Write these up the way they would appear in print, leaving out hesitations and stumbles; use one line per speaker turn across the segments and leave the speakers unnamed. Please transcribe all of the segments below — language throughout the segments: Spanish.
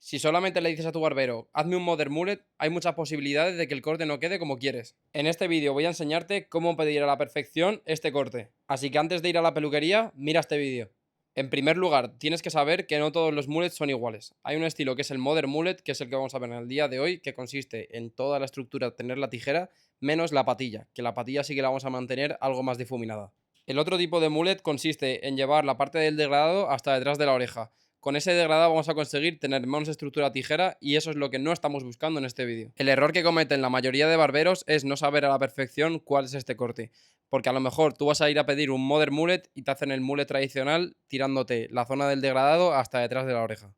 Si solamente le dices a tu barbero, hazme un modern mullet, hay muchas posibilidades de que el corte no quede como quieres. En este vídeo voy a enseñarte cómo pedir a la perfección este corte. Así que antes de ir a la peluquería, mira este vídeo. En primer lugar, tienes que saber que no todos los mullets son iguales. Hay un estilo que es el modern mullet, que es el que vamos a ver en el día de hoy, que consiste en toda la estructura de tener la tijera, menos la patilla, que la patilla sí que la vamos a mantener algo más difuminada. El otro tipo de mullet consiste en llevar la parte del degradado hasta detrás de la oreja. Con ese degradado vamos a conseguir tener menos estructura tijera y eso es lo que no estamos buscando en este vídeo. El error que cometen la mayoría de barberos es no saber a la perfección cuál es este corte. Porque a lo mejor tú vas a ir a pedir un modern mullet y te hacen el mullet tradicional tirándote la zona del degradado hasta detrás de la oreja.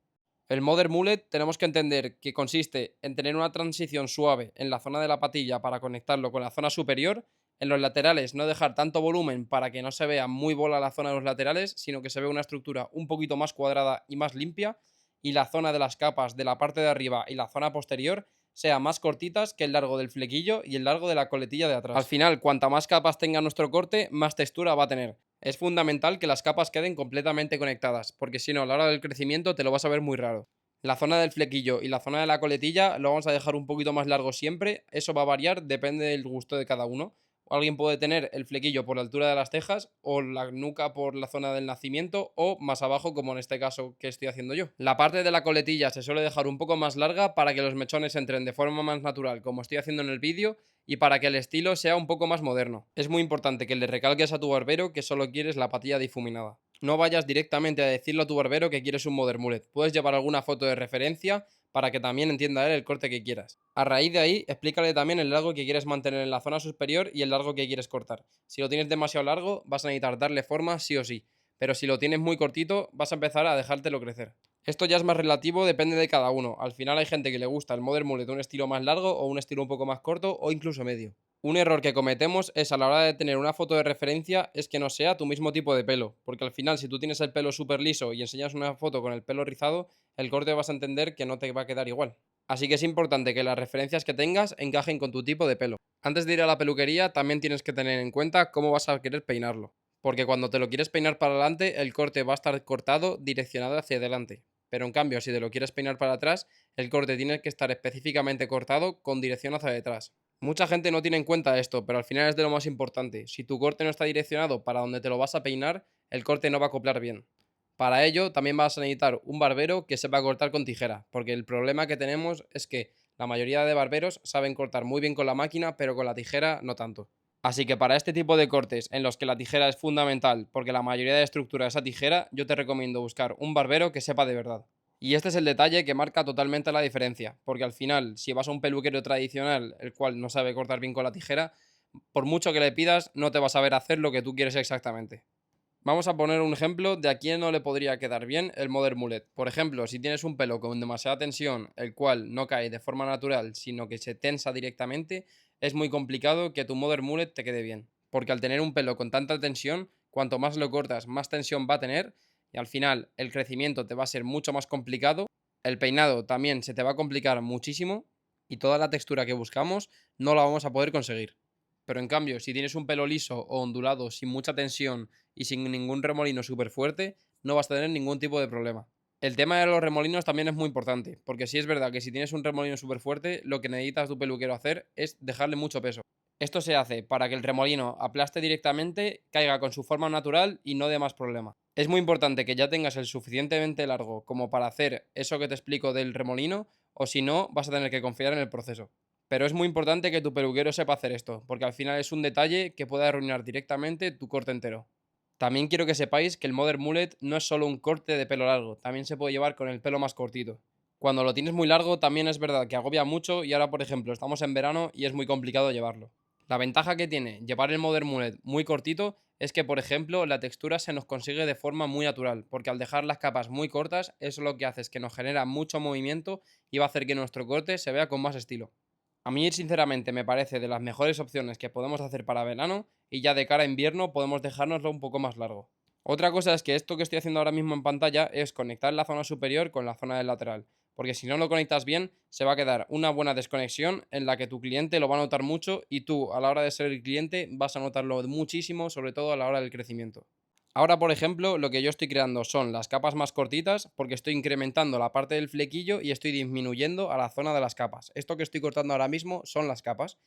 El modern mullet tenemos que entender que consiste en tener una transición suave en la zona de la patilla para conectarlo con la zona superior. En los laterales no dejar tanto volumen para que no se vea muy bola la zona de los laterales, sino que se vea una estructura un poquito más cuadrada y más limpia, y la zona de las capas de la parte de arriba y la zona posterior sea más cortitas que el largo del flequillo y el largo de la coletilla de atrás. Al final, cuanta más capas tenga nuestro corte, más textura va a tener. Es fundamental que las capas queden completamente conectadas, porque si no, a la hora del crecimiento te lo vas a ver muy raro. La zona del flequillo y la zona de la coletilla lo vamos a dejar un poquito más largo siempre, eso va a variar, depende del gusto de cada uno. Alguien puede tener el flequillo por la altura de las cejas o la nuca por la zona del nacimiento o más abajo como en este caso que estoy haciendo yo. La parte de la coletilla se suele dejar un poco más larga para que los mechones entren de forma más natural como estoy haciendo en el vídeo y para que el estilo sea un poco más moderno. Es muy importante que le recalques a tu barbero que solo quieres la patilla difuminada. No vayas directamente a decirle a tu barbero que quieres un modern mullet. Puedes llevar alguna foto de referencia para que también entienda él el corte que quieras. A raíz de ahí, explícale también el largo que quieres mantener en la zona superior y el largo que quieres cortar. Si lo tienes demasiado largo, vas a necesitar darle forma sí o sí, pero si lo tienes muy cortito, vas a empezar a dejártelo crecer. Esto ya es más relativo, depende de cada uno. Al final hay gente que le gusta el modern mullet de un estilo más largo o un estilo un poco más corto o incluso medio. Un error que cometemos es a la hora de tener una foto de referencia es que no sea tu mismo tipo de pelo, porque al final si tú tienes el pelo súper liso y enseñas una foto con el pelo rizado, el corte vas a entender que no te va a quedar igual. Así que es importante que las referencias que tengas encajen con tu tipo de pelo. Antes de ir a la peluquería también tienes que tener en cuenta cómo vas a querer peinarlo, porque cuando te lo quieres peinar para adelante el corte va a estar cortado direccionado hacia adelante, pero en cambio si te lo quieres peinar para atrás el corte tiene que estar específicamente cortado con dirección hacia detrás. Mucha gente no tiene en cuenta esto, pero al final es de lo más importante. Si tu corte no está direccionado para donde te lo vas a peinar, el corte no va a acoplar bien. Para ello, también vas a necesitar un barbero que sepa cortar con tijera, porque el problema que tenemos es que la mayoría de barberos saben cortar muy bien con la máquina, pero con la tijera no tanto. Así que para este tipo de cortes en los que la tijera es fundamental, porque la mayoría de estructura es a tijera, yo te recomiendo buscar un barbero que sepa de verdad. Y este es el detalle que marca totalmente la diferencia, porque al final, si vas a un peluquero tradicional, el cual no sabe cortar bien con la tijera, por mucho que le pidas, no te va a saber hacer lo que tú quieres exactamente. Vamos a poner un ejemplo de a quién no le podría quedar bien el modern mullet. Por ejemplo, si tienes un pelo con demasiada tensión, el cual no cae de forma natural, sino que se tensa directamente, es muy complicado que tu modern mullet te quede bien. Porque al tener un pelo con tanta tensión, cuanto más lo cortas, más tensión va a tener y al final el crecimiento te va a ser mucho más complicado. El peinado también se te va a complicar muchísimo y toda la textura que buscamos no la vamos a poder conseguir. Pero en cambio, si tienes un pelo liso o ondulado sin mucha tensión y sin ningún remolino súper fuerte, no vas a tener ningún tipo de problema. El tema de los remolinos también es muy importante, porque sí es verdad que si tienes un remolino súper fuerte, lo que necesitas tu peluquero hacer es dejarle mucho peso. Esto se hace para que el remolino aplaste directamente, caiga con su forma natural y no dé más problema. Es muy importante que ya tengas el suficientemente largo como para hacer eso que te explico del remolino, o si no, vas a tener que confiar en el proceso. Pero es muy importante que tu peluquero sepa hacer esto, porque al final es un detalle que puede arruinar directamente tu corte entero. También quiero que sepáis que el modern mullet no es solo un corte de pelo largo, también se puede llevar con el pelo más cortito. Cuando lo tienes muy largo también es verdad que agobia mucho y ahora por ejemplo estamos en verano y es muy complicado llevarlo. La ventaja que tiene llevar el modern mullet muy cortito es que por ejemplo la textura se nos consigue de forma muy natural, porque al dejar las capas muy cortas eso lo que hace es que nos genera mucho movimiento y va a hacer que nuestro corte se vea con más estilo. A mí, sinceramente, me parece de las mejores opciones que podemos hacer para verano y ya de cara a invierno podemos dejárnoslo un poco más largo. Otra cosa es que esto que estoy haciendo ahora mismo en pantalla es conectar la zona superior con la zona del lateral, porque si no lo conectas bien se va a quedar una buena desconexión en la que tu cliente lo va a notar mucho y tú a la hora de ser el cliente vas a notarlo muchísimo, sobre todo a la hora del crecimiento. Ahora, por ejemplo, lo que yo estoy creando son las capas más cortitas porque estoy incrementando la parte del flequillo y estoy disminuyendo a la zona de las capas. Esto que estoy cortando ahora mismo son las capas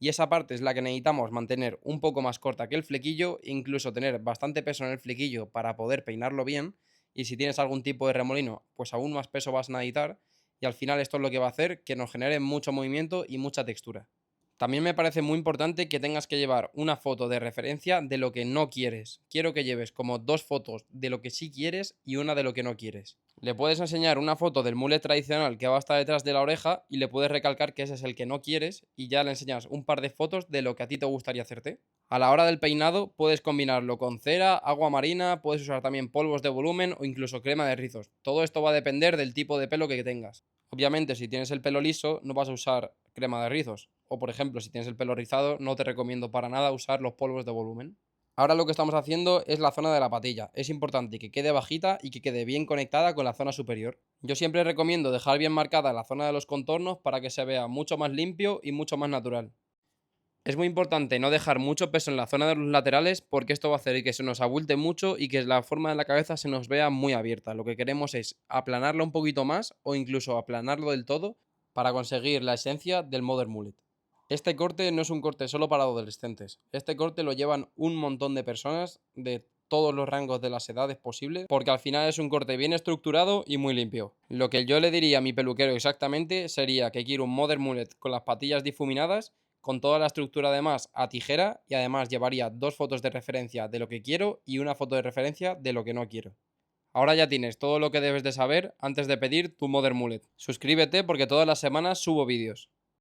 y esa parte es la que necesitamos mantener un poco más corta que el flequillo, incluso tener bastante peso en el flequillo para poder peinarlo bien, y si tienes algún tipo de remolino, pues aún más peso vas a necesitar, y al final esto es lo que va a hacer que nos genere mucho movimiento y mucha textura. También me parece muy importante que tengas que llevar una foto de referencia de lo que no quieres. Quiero que lleves como 2 fotos de lo que sí quieres y una de lo que no quieres. Le puedes enseñar una foto del mullet tradicional que va a estar detrás de la oreja y le puedes recalcar que ese es el que no quieres y ya le enseñas un par de fotos de lo que a ti te gustaría hacerte. A la hora del peinado puedes combinarlo con cera, agua marina, puedes usar también polvos de volumen o incluso crema de rizos. Todo esto va a depender del tipo de pelo que tengas. Obviamente, si tienes el pelo liso, no vas a usar crema de rizos. O, por ejemplo, si tienes el pelo rizado, no te recomiendo para nada usar los polvos de volumen. Ahora lo que estamos haciendo es la zona de la patilla. Es importante que quede bajita y que quede bien conectada con la zona superior. Yo siempre recomiendo dejar bien marcada la zona de los contornos para que se vea mucho más limpio y mucho más natural. Es muy importante no dejar mucho peso en la zona de los laterales porque esto va a hacer que se nos abulte mucho y que la forma de la cabeza se nos vea muy abierta. Lo que queremos es aplanarlo un poquito más o incluso aplanarlo del todo para conseguir la esencia del modern mullet. Este corte no es un corte solo para adolescentes. Este corte lo llevan un montón de personas de todos los rangos de las edades posibles, porque al final es un corte bien estructurado y muy limpio. Lo que yo le diría a mi peluquero exactamente sería que quiero un modern mullet con las patillas difuminadas, con toda la estructura además a tijera, y además llevaría 2 fotos de referencia de lo que quiero y una foto de referencia de lo que no quiero. Ahora ya tienes todo lo que debes de saber antes de pedir tu modern mullet. Suscríbete porque todas las semanas subo vídeos.